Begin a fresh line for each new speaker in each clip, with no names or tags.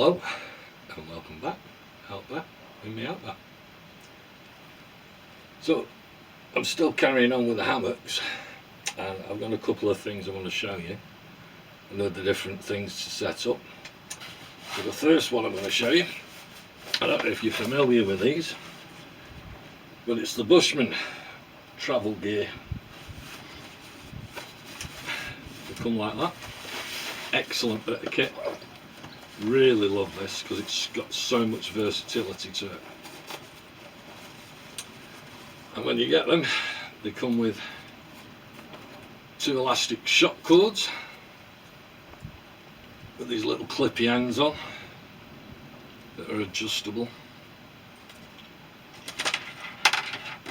Hello and welcome back, Outback, with me Outback. So I'm still carrying on with the hammocks, and I've got a couple of things I want to show you, and the different things to set up. So the first one I'm going to show you, I don't know if you're familiar with these, but it's the Bushman travel gear. They come like that. Excellent bit of kit. Really love this because it's got so much versatility to it. And when you get them, they come with 2 elastic shock cords with these little clippy ends on that are adjustable.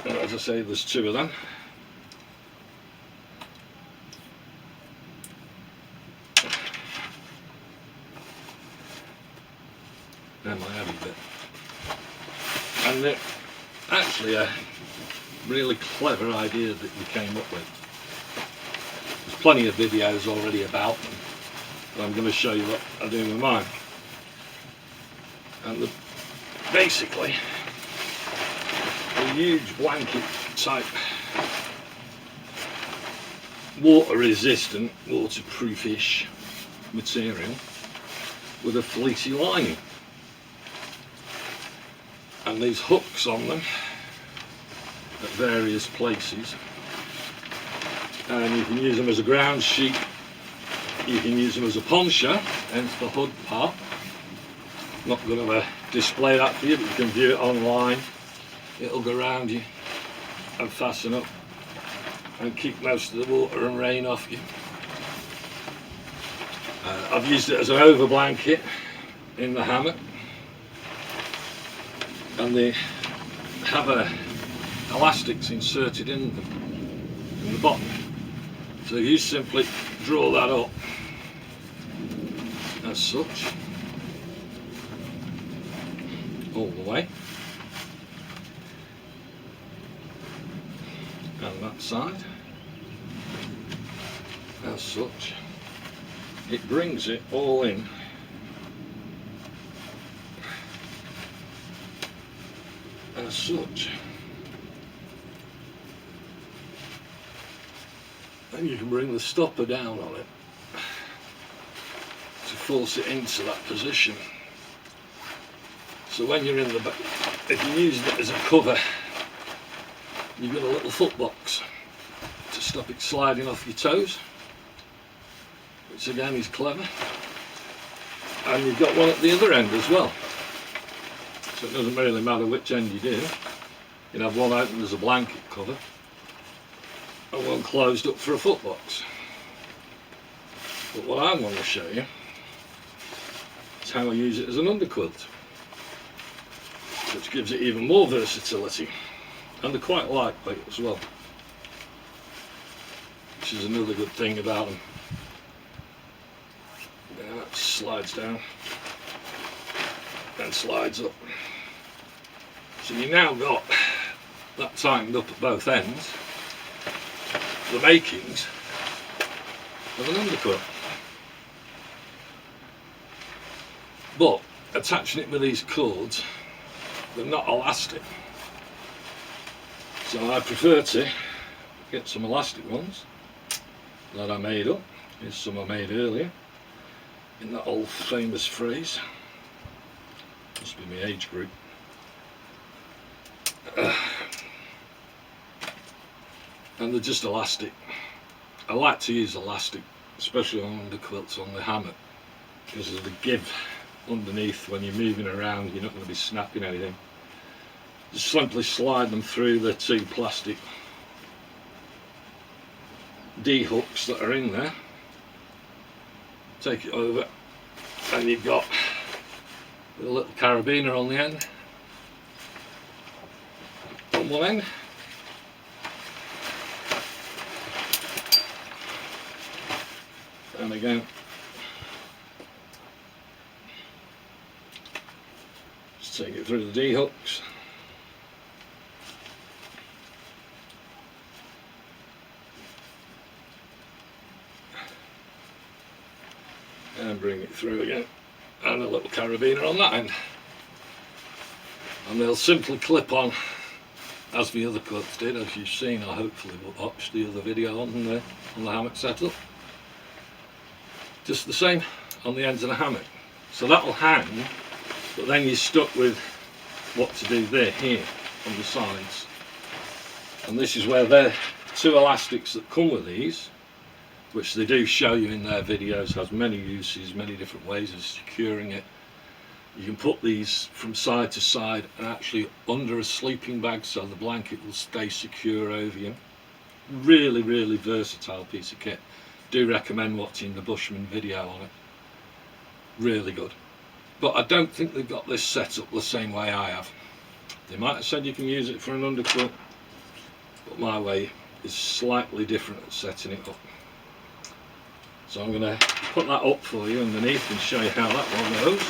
And as I say, there's 2 of them. They're my heavy bit. And they're actually a really clever idea that we came up with. There's plenty of videos already about them, but I'm going to show you what I do with mine. And basically a huge blanket type water resistant, waterproof-ish material with a fleecy lining. And these hooks on them at various places, and you can use them as a ground sheet, you can use them as a poncho, hence the hood part. Not going to display that for you, but you can view it online. It'll go around you and fasten up and keep most of the water and rain off you. I've used it as an over blanket in the hammock, and they have elastics inserted in them in the bottom, so you simply draw that up as such all the way, and that side as such. It brings it all in as such, and you can bring the stopper down on it to force it into that position. So when you're in the back, if you use it as a cover, you've got a little foot box to stop it sliding off your toes, which again is clever, and you've got one at the other end as well. So it doesn't really matter which end you do. You'd have one open as a blanket cover and one closed up for a foot box. But what I want to show you is how I use it as an underquilt, which gives it even more versatility, and they're quite lightweight as well, which is another good thing about them. Yeah, that slides down and slides up. So you now got that tightened up at both ends, the makings of an underquilt. But attaching it with these cords, they're not elastic, so I prefer to get some elastic ones that I made up. Here's some I made earlier in that old famous phrase, must be my age group. And they're just elastic. I like to use elastic, especially on the quilts on the hammock, because of the give underneath. When you're moving around, you're not going to be snapping anything. Just simply slide them through the 2 plastic D hooks that are in there, take it over, and you've got a little carabiner on the end, on one end, and again just take it through the D hooks, and bring it through again and a little carabiner on that end, and they'll simply clip on as the other quilts did, as you've seen or hopefully watched the other video on the hammock setup. Just the same on the ends of the hammock. So that'll hang, but then you're stuck with what to do here on the sides. And this is where the two elastics that come with these, which they do show you in their videos, has many uses, many different ways of securing it. You can put these from side to side and actually under a sleeping bag so the blanket will stay secure over you. Really, really versatile piece of kit. Do recommend watching the Bushman video on it. Really good. But I don't think they've got this set up the same way I have. They might have said you can use it for an underquilt, but my way is slightly different at setting it up. So I'm going to put that up for you underneath and show you how that one goes.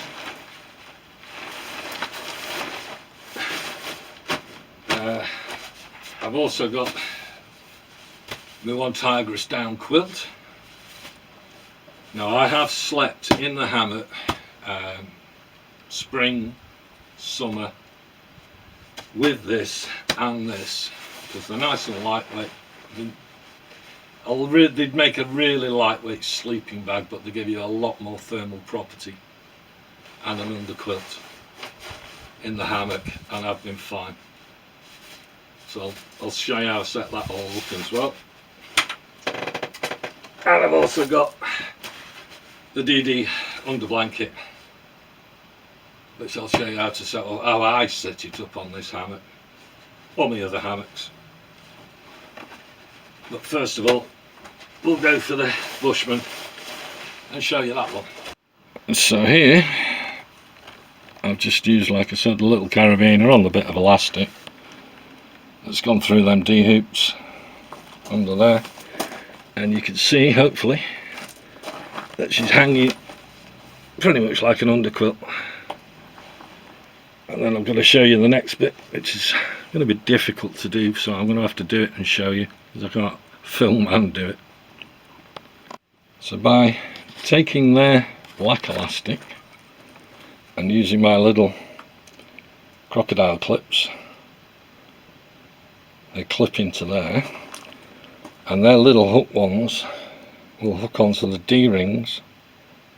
I've also got my One Tigress down quilt. Now I have slept in the hammock spring, summer with this and this, because they're nice and lightweight. They'd make a really lightweight sleeping bag, but they give you a lot more thermal property and an underquilt in the hammock, and I've been fine. So I'll show you how I set that all up as well. And I've also got the DD under blanket, which I'll show you how to set up, how I set it up on this hammock or my other hammocks. But first of all, we'll go for the Bushman and show you that one. So here I've just used, like I said, a little carabiner on the bit of elastic that's gone through them D hoops under there, and you can see hopefully that she's hanging pretty much like an underquilt. And then I'm going to show you the next bit, which is going to be difficult to do, so I'm going to have to do it and show you, because I can't film and do it. So by taking their black elastic and using my little crocodile clips, they clip into there, and their little hook ones will hook onto the D-rings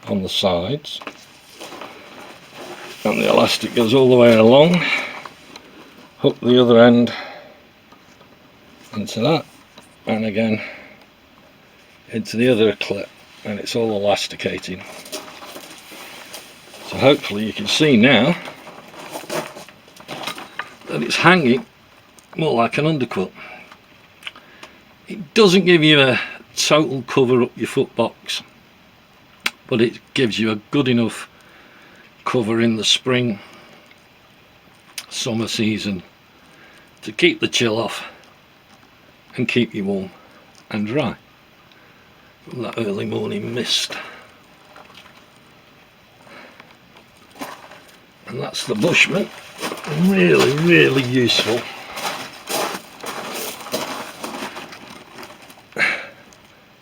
on the sides, and the elastic goes all the way along, hook the other end into that, and again into the other clip, and it's all elasticating. So hopefully you can see now that it's hanging more like an underquilt. It doesn't give you a total cover up your foot box, but it gives you a good enough cover in the spring, summer season to keep the chill off and keep you warm and dry from that early morning mist. And that's the Bushman. Really, really useful.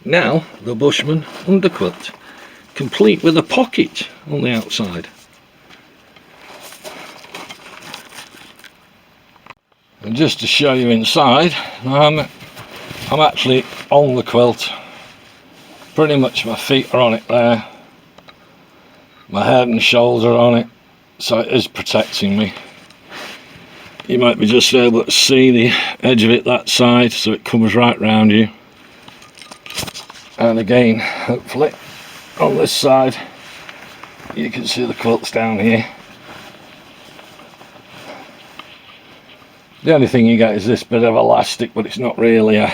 Now the Bushman underquilt, complete with a pocket on the outside. And just to show you inside, I'm actually on the quilt. Pretty much my feet are on it there, my head and shoulders are on it, so it is protecting me. You might be just able to see the edge of it that side, so it comes right round you. And again, hopefully on this side you can see the quilts down here. The only thing you get is this bit of elastic, but it's not really a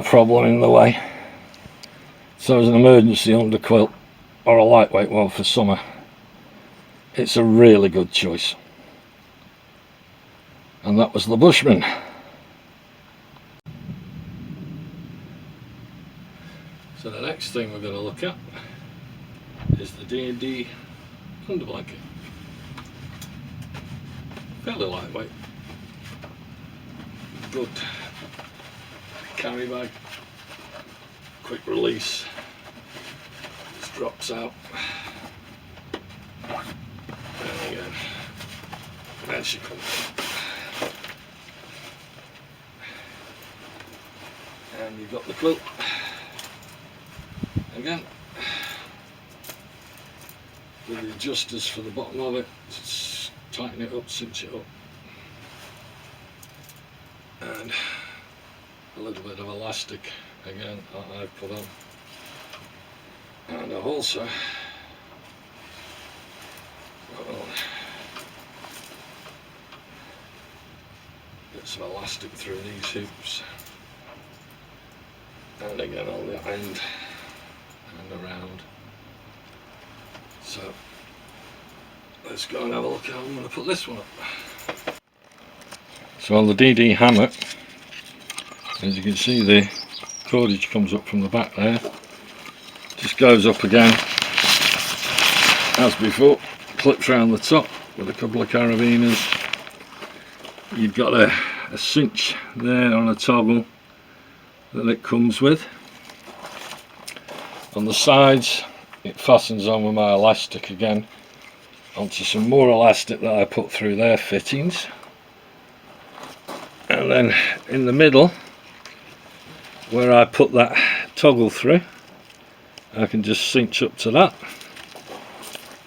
problem in the way. So as an emergency underquilt or a lightweight one for summer, it's a really good choice. And that was the Bushman. So the next thing we're going to look at is the D&D underblanket. Fairly lightweight, good carry bag, quick release, just drops out. And again, there she comes. And you've got the quilt again with the adjusters for the bottom of it. Just tighten it up, cinch it up, and a little bit of elastic again that I've put on, and I've also got bits of elastic through these hoops, and again on the end and around. So let's go and have a look at how I'm going to put this one up. So on the DD hammock, as you can see, the cordage comes up from the back there, just goes up again as before, clips around the top with a couple of carabiners. You've got a cinch there on a toggle that it comes with. On the sides it fastens on with my elastic again onto some more elastic that I put through their fittings, and then in the middle where I put that toggle through, I can just cinch up to that,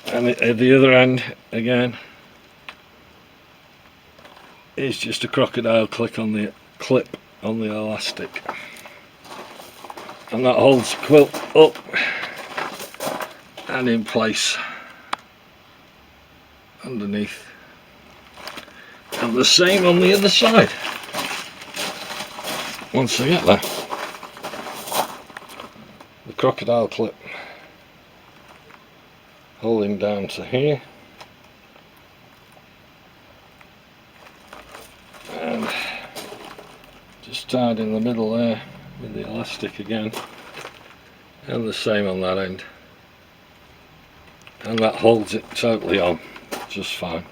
and at the other end again is just a crocodile clip on the elastic, and that holds the quilt up and in place underneath, and the same on the other side once I get there. The crocodile clip holding down to here, and just tied in the middle there with the elastic again, and the same on that end, and that holds it totally on just fine.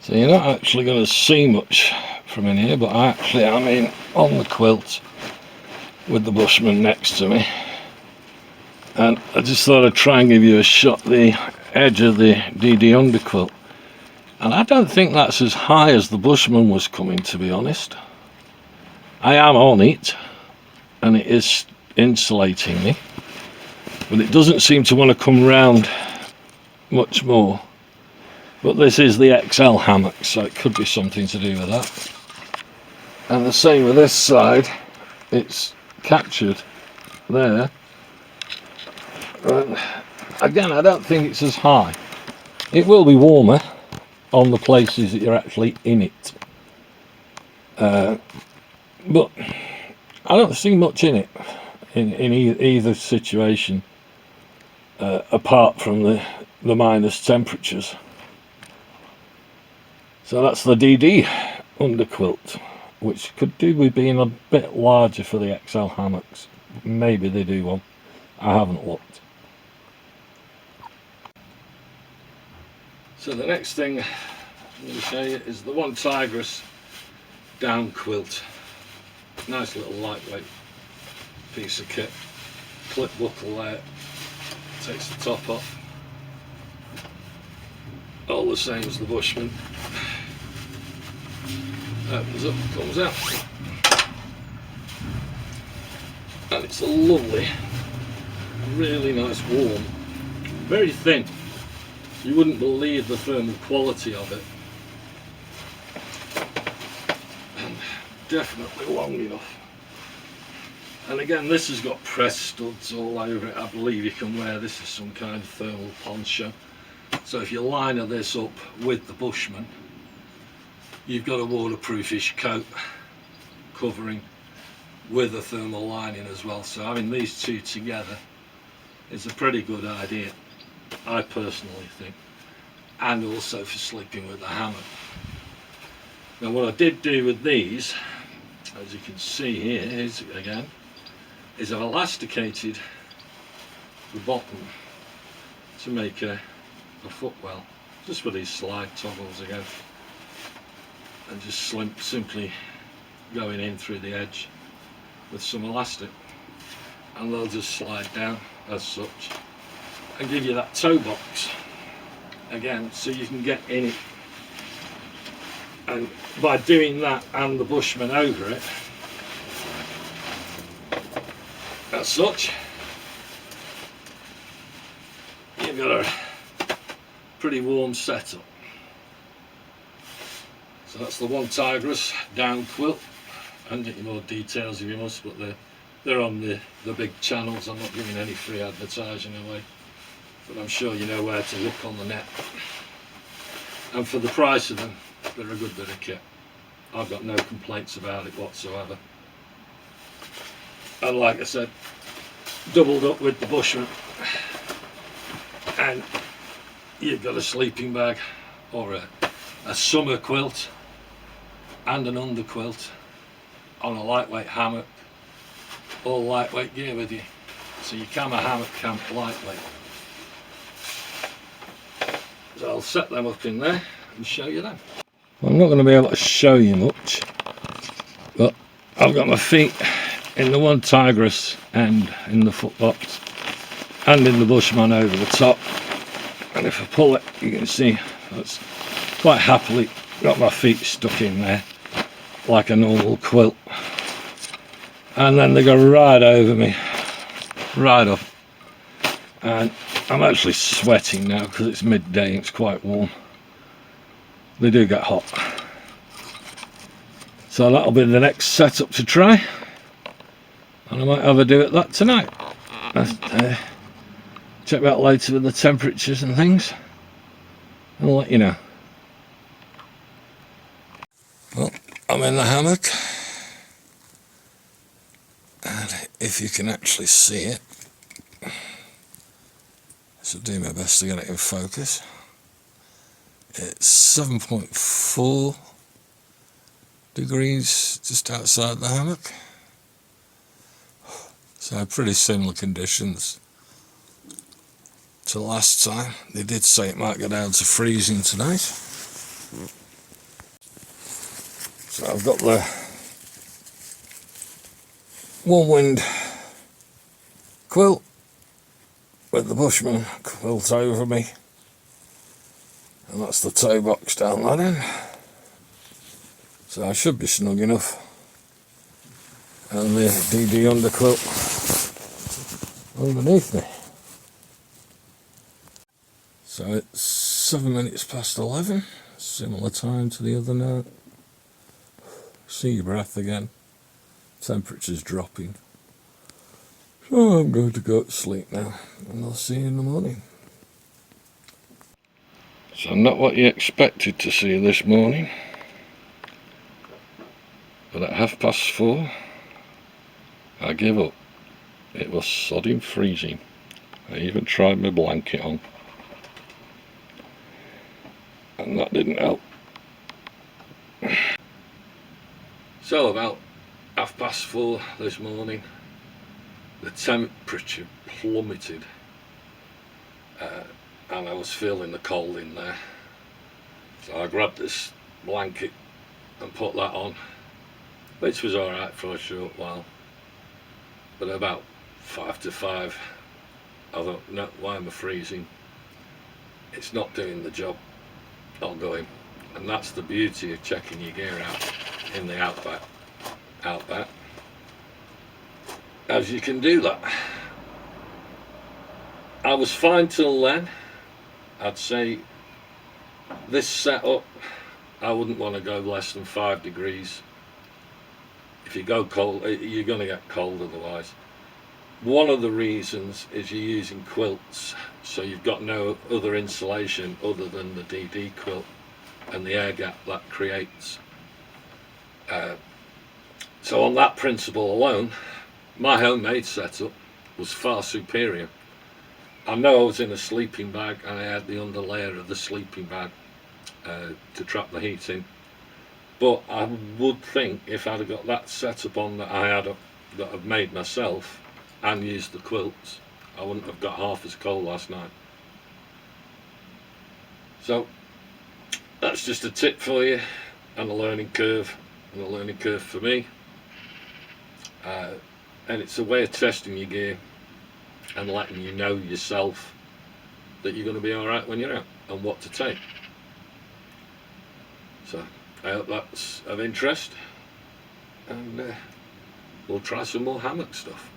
So you're not actually going to see much from in here, but I actually am in on the quilt with the Bushman next to me, and I just thought I'd try and give you a shot the edge of the DD underquilt, and I don't think that's as high as the Bushman was coming, to be honest. I am on it and it is insulating me, but it doesn't seem to want to come round much more. But this is the XL hammock, so it could be something to do with that. And the same with this side, it's captured there. And again, I don't think it's as high. It will be warmer on the places that you're actually in it, but I don't see much in it in either situation, apart from the minus temperatures. So that's the DD underquilt, which could do with being a bit larger for the XL hammocks. Maybe they do one, I haven't looked. So the next thing I'm going to show you is the One Tigress down quilt. Nice little lightweight piece of kit. Clip buckle there, takes the top off. All the same as the Bushman. Opens up, comes out. And it's a lovely, really nice warm, very thin. You wouldn't believe the thermal quality of it. And definitely long enough. And again, this has got press studs all over it. I believe you can wear this as some kind of thermal poncho. So if you liner this up with the Bushman, you've got a waterproofish coat covering with a thermal lining as well. So having these two together is a pretty good idea, I personally think, and also for sleeping with the hammock. Now what I did do with these, as you can see here, is I've elasticated the bottom to make a footwell, just with these slide toggles again, and just simply going in through the edge with some elastic, and they'll just slide down as such and give you that toe box again so you can get in it, and by doing that and the Bushman over it as such, you've got a pretty warm setup. So that's the one Tigress down quilt. I can get you more details if you must, but they're on the big channels. I'm not giving any free advertising away, but I'm sure you know where to look on the net. And for the price of them, they're a good bit of kit. I've got no complaints about it whatsoever. And like I said, doubled up with the Bushman, and you've got a sleeping bag or a summer quilt and an under quilt on a lightweight hammock, all lightweight gear with you. So you can a hammock camp lightweight. So I'll set them up in there and show you them. I'm not going to be able to show you much, but I've got my feet in the one Tigress and in the footbox and in the Bushman over the top, and if I pull it you can see that's quite happily got my feet stuck in there like a normal quilt, and then they go right over me, right up, and I'm actually sweating now because it's midday and it's quite warm. They do get hot, so that'll be the next setup to try, and I might have a do at that tonight. Check back later with the temperatures and things, and I'll let you know. Well, I'm in the hammock, and if you can actually see it, I shall do my best to get it in focus. It's 7.4 degrees just outside the hammock, so pretty similar conditions to last time. They did say it might go down to freezing tonight. So I've got the one wind quilt with the Bushman quilt over me, and that's the toe box down that end, so I should be snug enough, and the DD underquilt underneath me. So it's 7 minutes past 11, similar time to the other night. See your breath again, temperature's dropping, so I'm going to go to sleep now, and I'll see you in the morning. So not what you expected to see this morning, but at 4:30 I give up. It was sodding freezing. I even tried my blanket on, and that didn't help. So about 4:30 this morning, the temperature plummeted, and I was feeling the cold in there, so I grabbed this blanket and put that on, which was alright for a short while. But about 5 to 5 I thought, no, why am I freezing? It's not doing the job, I'll go in. And that's the beauty of checking your gear out in the outback, as you can do that. I was fine till then. I'd say this setup, I wouldn't want to go less than 5 degrees. If you go cold, you're going to get cold otherwise. One of the reasons is you're using quilts, so you've got no other insulation other than the DD quilt and the air gap that creates. So on that principle alone, my homemade setup was far superior. I know I was in a sleeping bag, and I had the underlayer of the sleeping bag to trap the heat in, but I would think if I'd have got that setup on that that I've made myself and used the quilts, I wouldn't have got half as cold last night. So that's just a tip for you, and a learning curve for me, and it's a way of testing your gear and letting you know yourself that you're going to be alright when you're out, and what to take. So I hope that's of interest, and we'll try some more hammock stuff.